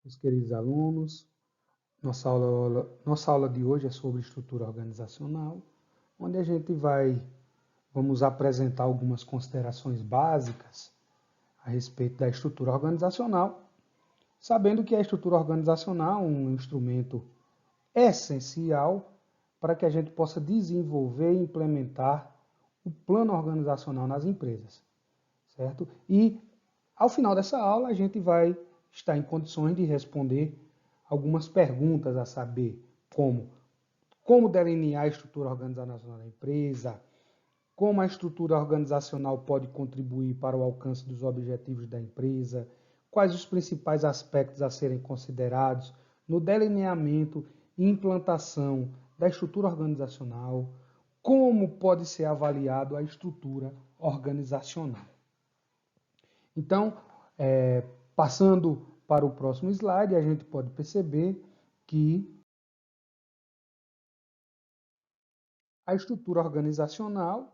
Meus queridos alunos, nossa aula de hoje é sobre estrutura organizacional, onde vamos apresentar algumas considerações básicas a respeito da estrutura organizacional, sabendo que a estrutura organizacional é um instrumento essencial para que a gente possa desenvolver e implementar o plano organizacional nas empresas, certo? E ao final dessa aula a gente vai estar em condições de responder algumas perguntas a saber, como delinear a estrutura organizacional da empresa, como a estrutura organizacional pode contribuir para o alcance dos objetivos da empresa, quais os principais aspectos a serem considerados no delineamento e implantação da estrutura organizacional, como pode ser avaliado a estrutura organizacional. Então, passando para o próximo slide, a gente pode perceber que a estrutura organizacional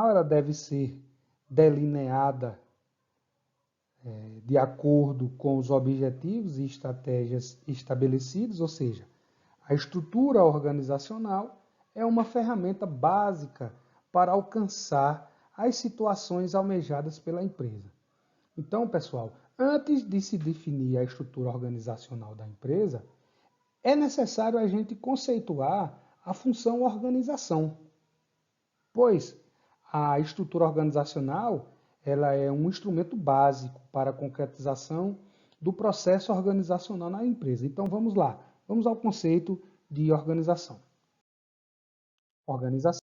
ela deve ser delineada de acordo com os objetivos e estratégias estabelecidos, ou seja, a estrutura organizacional é uma ferramenta básica para alcançar as situações almejadas pela empresa. Então, pessoal, antes de se definir a estrutura organizacional da empresa, é necessário a gente conceituar a função organização, pois a estrutura organizacional ela é um instrumento básico para a concretização do processo organizacional na empresa. Então vamos lá, vamos ao conceito de organização. Organização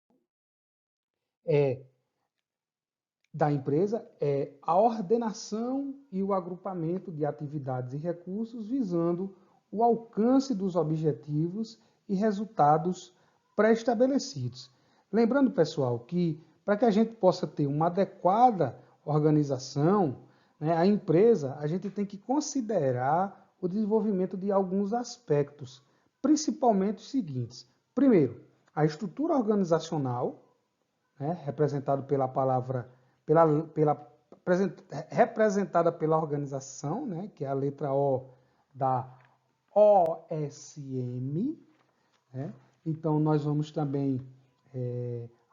da empresa é a ordenação e o agrupamento de atividades e recursos visando o alcance dos objetivos e resultados pré-estabelecidos. Lembrando, pessoal, que para que a gente possa ter uma adequada organização, né, a empresa, a gente tem que considerar o desenvolvimento de alguns aspectos, principalmente os seguintes. Primeiro, a estrutura organizacional, né, representado pela palavra, representada pela organização, né, que é a letra O da OSM. Né? Então, nós vamos também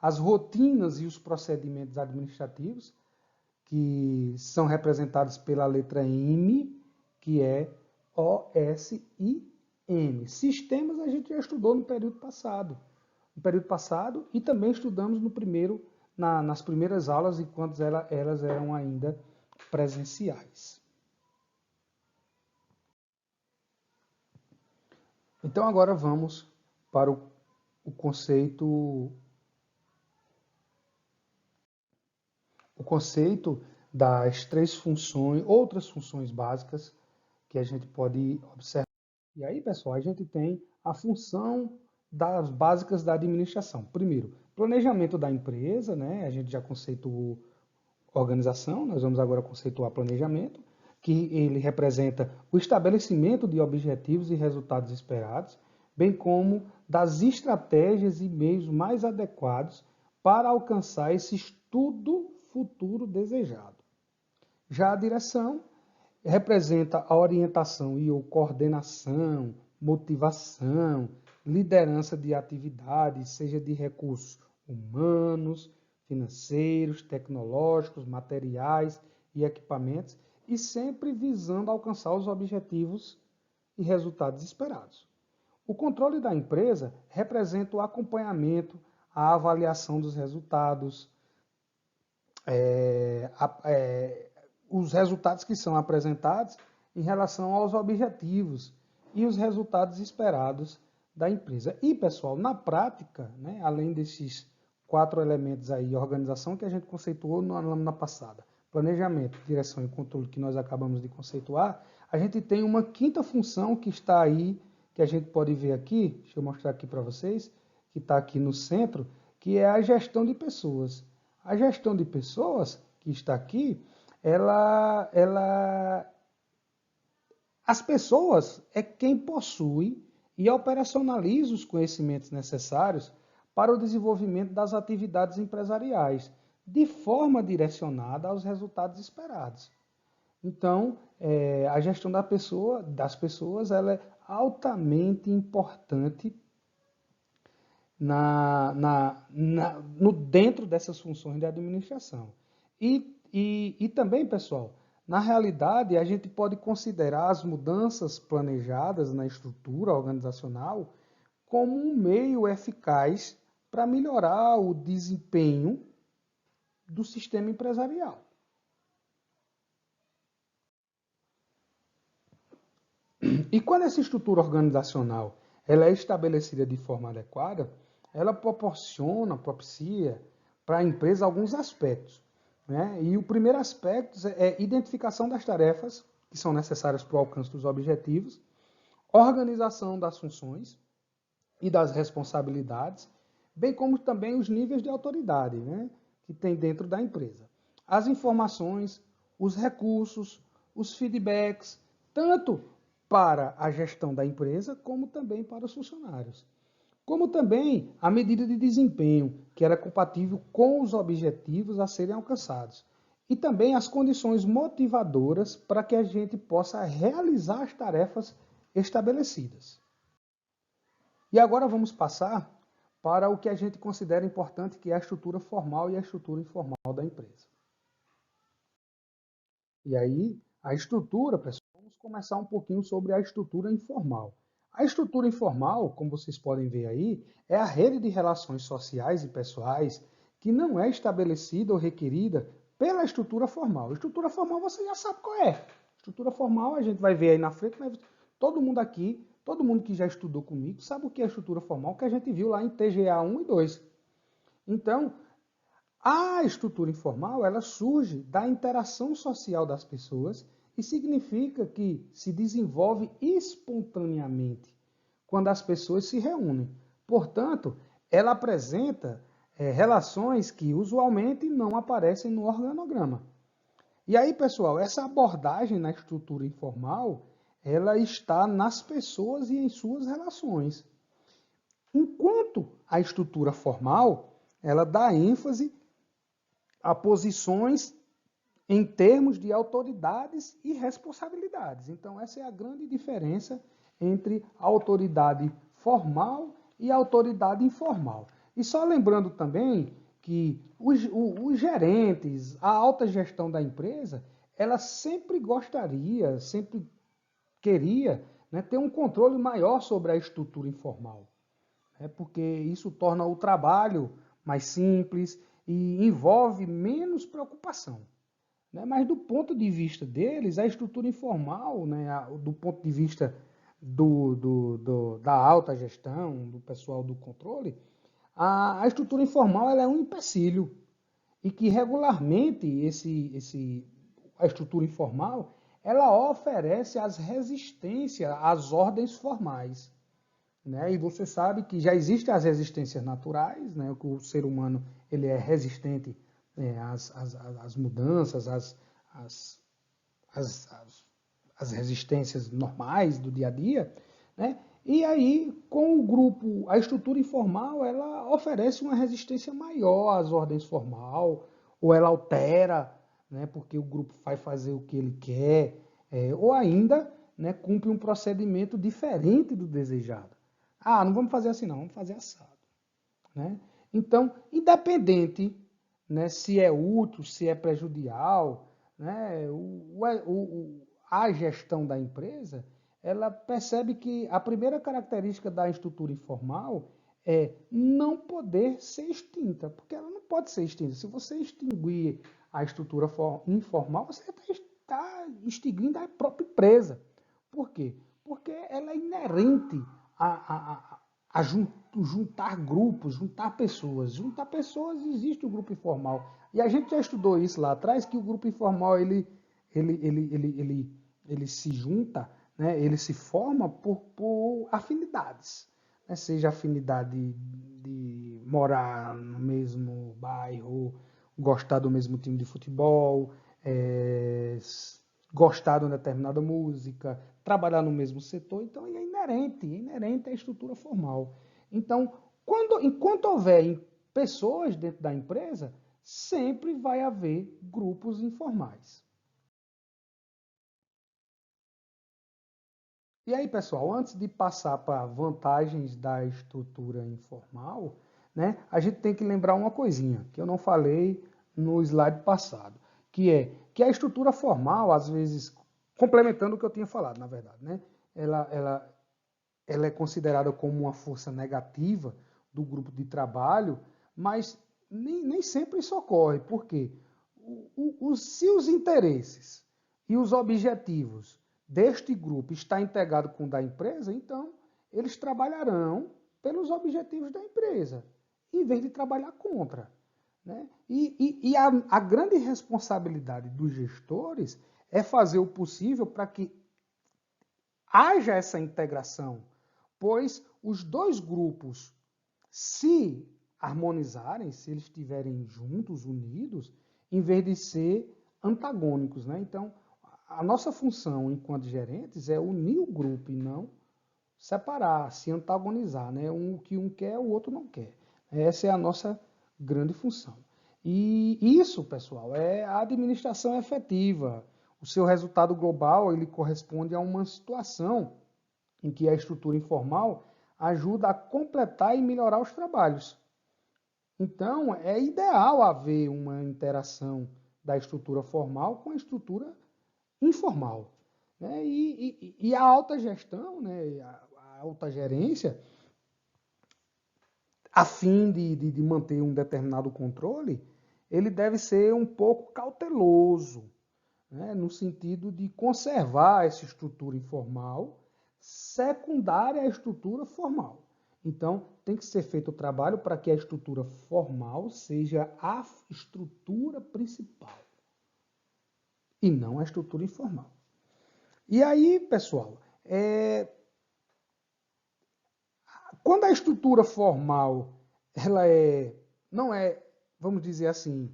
as rotinas e os procedimentos administrativos, que são representados pela letra M, que é OSIM. Sistemas a gente já estudou no período passado. E também estudamos nas primeiras aulas, enquanto elas eram ainda presenciais. Então agora vamos para o conceito das três funções, outras funções básicas que a gente pode observar. E aí, pessoal, a gente tem a função das básicas da administração. Primeiro, planejamento da empresa, né? A gente já conceituou organização, nós vamos agora conceituar planejamento, que ele representa o estabelecimento de objetivos e resultados esperados, bem como das estratégias e meios mais adequados para alcançar esse estudo futuro desejado. Já a direção representa a orientação e a coordenação, motivação, liderança de atividades, seja de recursos humanos, financeiros, tecnológicos, materiais e equipamentos, e sempre visando alcançar os objetivos e resultados esperados. O controle da empresa representa o acompanhamento, a avaliação dos resultados, os resultados que são apresentados em relação aos objetivos e os resultados esperados da empresa. E, pessoal, na prática, né, além desses 4 elementos aí, organização que a gente conceituou na lâmina passada, planejamento, direção e controle que nós acabamos de conceituar, a gente tem uma quinta função que está aí, que a gente pode ver aqui, deixa eu mostrar aqui para vocês, que está aqui no centro, que é a gestão de pessoas. A gestão de pessoas, que está aqui, as pessoas é quem possui e operacionaliza os conhecimentos necessários para o desenvolvimento das atividades empresariais, de forma direcionada aos resultados esperados. Então, a gestão das pessoas ela é altamente importante dentro dessas funções de administração. E também, pessoal, na realidade, a gente pode considerar as mudanças planejadas na estrutura organizacional como um meio eficaz para melhorar o desempenho do sistema empresarial. E quando essa estrutura organizacional ela é estabelecida de forma adequada, ela propicia para a empresa alguns aspectos. Né? E o primeiro aspecto é identificação das tarefas que são necessárias para o alcance dos objetivos, organização das funções e das responsabilidades, bem como também os níveis de autoridade, né, que tem dentro da empresa. As informações, os recursos, os feedbacks, tanto para a gestão da empresa, como também para os funcionários. Como também a medida de desempenho, que era compatível com os objetivos a serem alcançados. E também as condições motivadoras para que a gente possa realizar as tarefas estabelecidas. E agora vamos passar para o que a gente considera importante, que é a estrutura formal e a estrutura informal da empresa. E aí, a estrutura, pessoal, vamos começar um pouquinho sobre a estrutura informal. A estrutura informal, como vocês podem ver aí, é a rede de relações sociais e pessoais que não é estabelecida ou requerida pela estrutura formal. A estrutura formal você já sabe qual é. Estrutura formal a gente vai ver aí na frente, mas todo mundo aqui, todo mundo que já estudou comigo, sabe o que é estrutura formal, que a gente viu lá em TGA 1 e 2. Então, a estrutura informal, ela surge da interação social das pessoas e significa que se desenvolve espontaneamente quando as pessoas se reúnem. Portanto, ela apresenta relações que usualmente não aparecem no organograma. E aí, pessoal, essa abordagem na estrutura informal, ela está nas pessoas e em suas relações. Enquanto a estrutura formal, ela dá ênfase a posições em termos de autoridades e responsabilidades. Então, essa é a grande diferença entre a autoridade formal e a autoridade informal. E só lembrando também que os gerentes, a alta gestão da empresa, ela sempre gostaria, sempre queria, né, ter um controle maior sobre a estrutura informal, porque isso torna o trabalho mais simples e envolve menos preocupação. Né? Mas do ponto de vista deles, a estrutura informal, né, do ponto de vista da alta gestão, do pessoal do controle, a estrutura informal ela é um empecilho e que regularmente a estrutura informal ela oferece as resistências às ordens formais. Né? E você sabe que já existem as resistências naturais, né? Que o ser humano ele é resistente às mudanças, às resistências normais do dia a dia. Né? E aí, com o grupo, a estrutura informal, ela oferece uma resistência maior às ordens formal, ou ela altera, né? Porque o grupo vai fazer o que ele quer, ou ainda, né, cumpre um procedimento diferente do desejado. Ah, não vamos fazer assim não, vamos fazer assado. Né? Então, independente, né, se é útil, se é prejudicial, né, a gestão da empresa, ela percebe que a primeira característica da estrutura informal é não poder ser extinta, porque ela não pode ser extinta. Se você extinguir a estrutura informal, você está extinguindo a própria empresa. Por quê? Porque ela é inerente a juntar grupos, juntar pessoas. Juntar pessoas existe o grupo informal. E a gente já estudou isso lá atrás, que o grupo informal ele se junta, né? Ele se forma por afinidades. Né? Seja afinidade de morar no mesmo bairro, gostar do mesmo time de futebol, gostar de uma determinada música, trabalhar no mesmo setor, então é inerente à estrutura formal. Então, enquanto houver pessoas dentro da empresa, sempre vai haver grupos informais. E aí, pessoal, antes de passar para vantagens da estrutura informal, né, a gente tem que lembrar uma coisinha que eu não falei no slide passado, que é que a estrutura formal, às vezes, complementando o que eu tinha falado, na verdade, né, ela é considerada como uma força negativa do grupo de trabalho, mas nem sempre isso ocorre. Por quê? Se os interesses e os objetivos deste grupo estão integrados com o da empresa, então eles trabalharão pelos objetivos da empresa, em vez de trabalhar contra. Né? E a grande responsabilidade dos gestores é fazer o possível para que haja essa integração, pois os dois grupos, se harmonizarem, se eles estiverem juntos, unidos, em vez de ser antagônicos. Né? Então, a nossa função enquanto gerentes é unir o grupo e não separar, se antagonizar. Né? O que um quer, o outro não quer. Essa é a nossa grande função. E isso, pessoal, é a administração efetiva. O seu resultado global ele corresponde a uma situação em que a estrutura informal ajuda a completar e melhorar os trabalhos. Então, é ideal haver uma interação da estrutura formal com a estrutura informal. Né? E a alta gestão, né? A alta gerência, a fim de manter um determinado controle, ele deve ser um pouco cauteloso, né? No sentido de conservar essa estrutura informal secundária à estrutura formal. Então, tem que ser feito o trabalho para que a estrutura formal seja a estrutura principal e não a estrutura informal. E aí, pessoal, quando a estrutura formal ela não é, vamos dizer assim,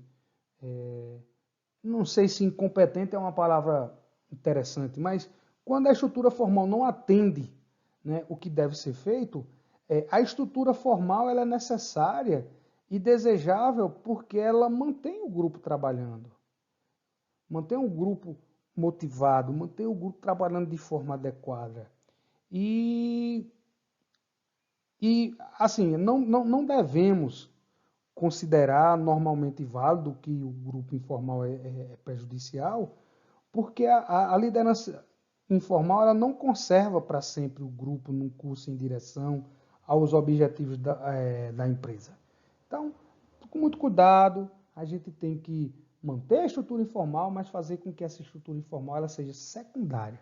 não sei se incompetente é uma palavra interessante, mas quando a estrutura formal não atende, né, o que deve ser feito, a estrutura formal ela é necessária e desejável porque ela mantém o grupo trabalhando, mantém o grupo motivado, mantém o grupo trabalhando de forma adequada. E assim, não devemos considerar normalmente válido que o grupo informal é prejudicial, porque a liderança informal ela não conserva para sempre o grupo num curso em direção aos objetivos da empresa. Então, com muito cuidado, a gente tem que manter a estrutura informal, mas fazer com que essa estrutura informal ela seja secundária,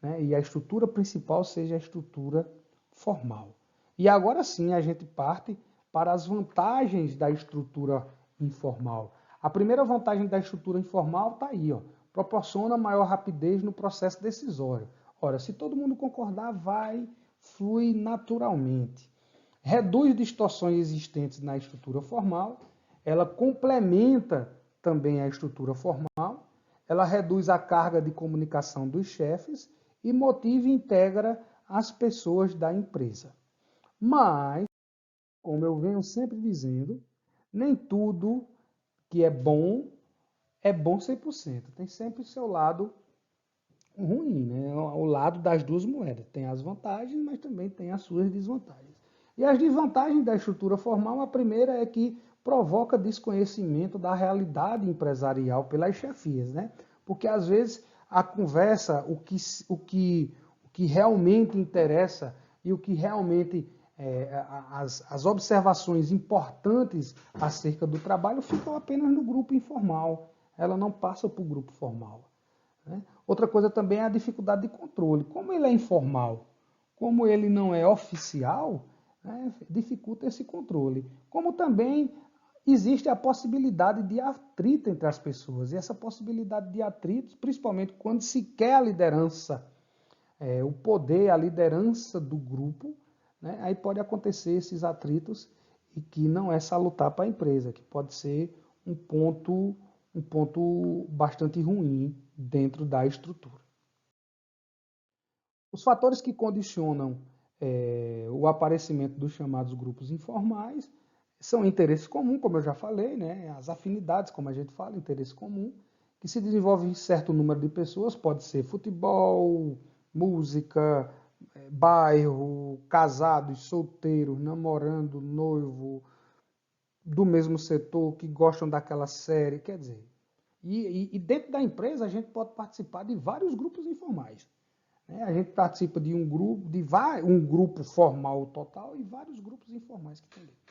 né? E a estrutura principal seja a estrutura formal. E agora sim a gente parte para as vantagens da estrutura informal. A primeira vantagem da estrutura informal está aí, ó, proporciona maior rapidez no processo decisório. Ora, se todo mundo concordar, flui naturalmente. Reduz distorções existentes na estrutura formal, ela complementa também a estrutura formal, ela reduz a carga de comunicação dos chefes e motiva e integra as pessoas da empresa. Mas, como eu venho sempre dizendo, nem tudo que é bom 100%. Tem sempre o seu lado ruim, né? O lado das duas moedas. Tem as vantagens, mas também tem as suas desvantagens. E as desvantagens da estrutura formal, a primeira é que provoca desconhecimento da realidade empresarial pelas chefias, né? Porque às vezes a conversa, o que realmente interessa e o que realmente as observações importantes acerca do trabalho ficam apenas no grupo informal. Ela não passa para o grupo formal. Né? Outra coisa também é a dificuldade de controle. Como ele é informal, como ele não é oficial, né, dificulta esse controle. Como também existe a possibilidade de atrito entre as pessoas. E essa possibilidade de atrito, principalmente quando se quer a liderança, o poder, a liderança do grupo, né, aí pode acontecer esses atritos e que não é salutar para a empresa, que pode ser um ponto bastante ruim dentro da estrutura. Os fatores que condicionam o aparecimento dos chamados grupos informais são interesse comum, como eu já falei, né? As afinidades, como a gente fala, interesse comum, que se desenvolve em certo número de pessoas, pode ser futebol, música, bairro, casados, solteiros, namorando, noivo, do mesmo setor, que gostam daquela série, quer dizer. E dentro da empresa a gente pode participar de vários grupos informais. Né? A gente participa de um grupo formal total e vários grupos informais que tem dentro.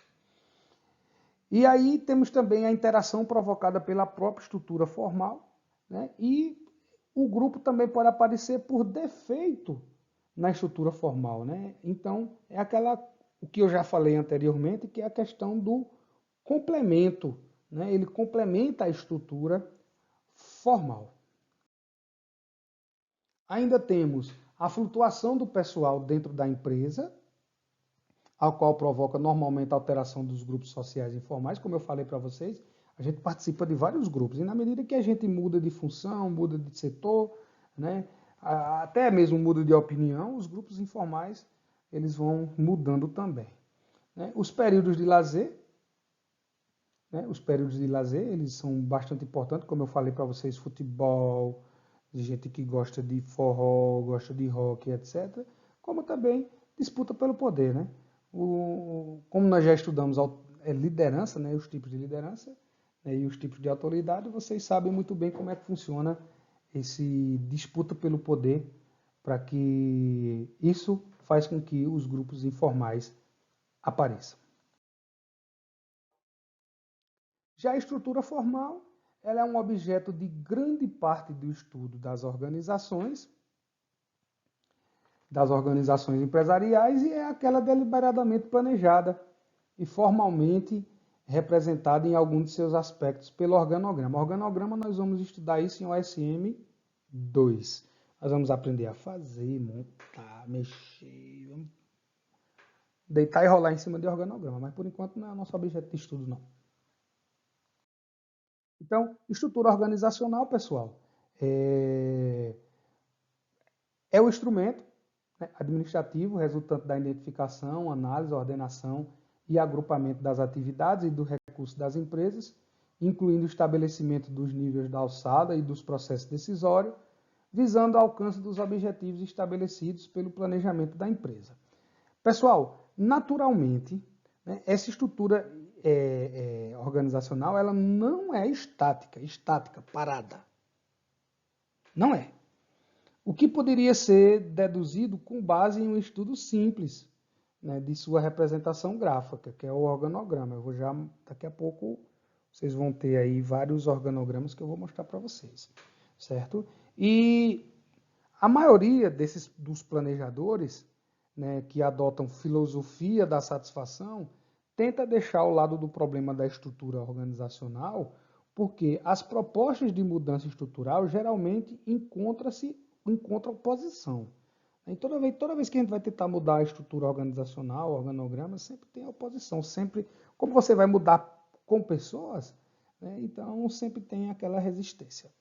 E aí temos também a interação provocada pela própria estrutura formal, né? E o grupo também pode aparecer por defeito na estrutura formal, né? Então, é o que eu já falei anteriormente, que é a questão do complemento, né? Ele complementa a estrutura formal. Ainda temos a flutuação do pessoal dentro da empresa, ao qual provoca normalmente a alteração dos grupos sociais informais. Como eu falei para vocês, a gente participa de vários grupos, e na medida que a gente muda de função, muda de setor, né, até mesmo muda de opinião, os grupos informais eles vão mudando também. Né? Os períodos de lazer, eles são bastante importantes, como eu falei para vocês, futebol, de gente que gosta de forró, gosta de rock, etc. Como também disputa pelo poder, né? Como nós já estudamos liderança, né, os tipos de liderança, né, e os tipos de autoridade, vocês sabem muito bem como é que funciona esse disputa pelo poder, para que isso faz com que os grupos informais apareçam. Já a estrutura formal, ela é um objeto de grande parte do estudo das organizações empresariais, e é aquela deliberadamente planejada e formalmente representada em algum de seus aspectos pelo organograma. O organograma nós vamos estudar isso em OSM 2. Nós vamos aprender a fazer, montar, mexer, vamos deitar e rolar em cima de organograma, mas por enquanto não é o nosso objeto de estudo, não. Então, estrutura organizacional, pessoal, é o instrumento, né, administrativo resultante da identificação, análise, ordenação e agrupamento das atividades e do recurso das empresas, incluindo o estabelecimento dos níveis da alçada e dos processos decisórios, visando o alcance dos objetivos estabelecidos pelo planejamento da empresa. Pessoal, naturalmente, né, essa estrutura organizacional ela não é estática, parada. Não é. O que poderia ser deduzido com base em um estudo simples, né, de sua representação gráfica, que é o organograma. Daqui a pouco, vocês vão ter aí vários organogramas que eu vou mostrar para vocês, certo? E a maioria dos planejadores, né, que adotam filosofia da satisfação, tenta deixar o lado do problema da estrutura organizacional, porque as propostas de mudança estrutural geralmente encontram oposição. E toda vez que a gente vai tentar mudar a estrutura organizacional, o organograma, sempre tem oposição. Sempre, como você vai mudar com pessoas, né, então sempre tem aquela resistência.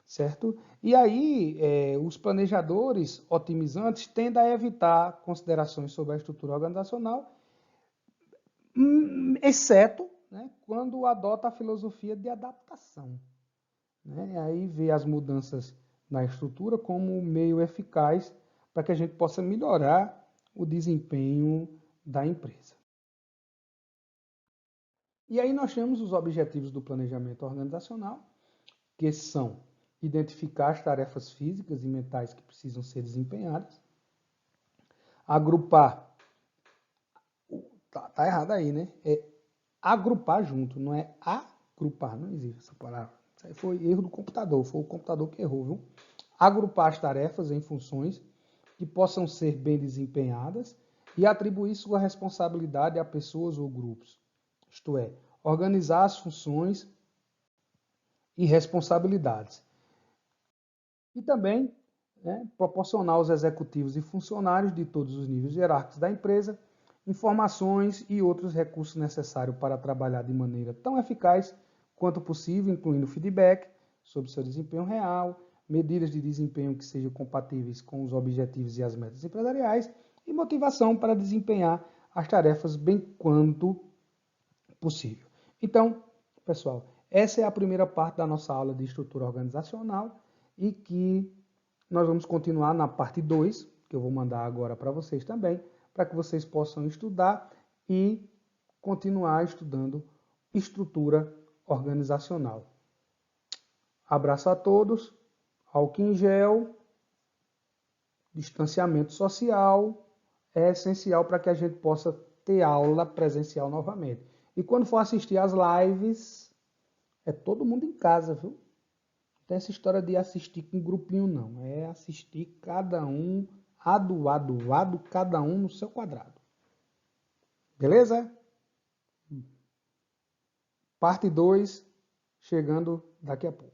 Certo? E aí, os planejadores otimizantes tendem a evitar considerações sobre a estrutura organizacional, exceto, né, quando adota a filosofia de adaptação. Né? Aí vê as mudanças na estrutura como um meio eficaz para que a gente possa melhorar o desempenho da empresa. E aí nós temos os objetivos do planejamento organizacional, que são identificar as tarefas físicas e mentais que precisam ser desempenhadas, agrupar, tá errado aí, né? É agrupar junto, não é agrupar, não existe essa palavra. Isso aí foi erro do computador, foi o computador que errou, viu? Agrupar as tarefas em funções que possam ser bem desempenhadas e atribuir sua responsabilidade a pessoas ou grupos. Isto é, organizar as funções e responsabilidades. E também, né, proporcionar aos executivos e funcionários de todos os níveis hierárquicos da empresa informações e outros recursos necessários para trabalhar de maneira tão eficaz quanto possível, incluindo feedback sobre seu desempenho real, medidas de desempenho que sejam compatíveis com os objetivos e as metas empresariais e motivação para desempenhar as tarefas bem quanto possível. Então, pessoal, essa é a primeira parte da nossa aula de estrutura organizacional e que nós vamos continuar na parte 2, que eu vou mandar agora para vocês também, para que vocês possam estudar e continuar estudando estrutura organizacional. Abraço a todos, álcool em gel, distanciamento social é essencial para que a gente possa ter aula presencial novamente. E quando for assistir as lives, é todo mundo em casa, viu? Não tem essa história de assistir com grupinho, não. É assistir cada um, lado, cada um no seu quadrado. Beleza? Parte 2, chegando daqui a pouco.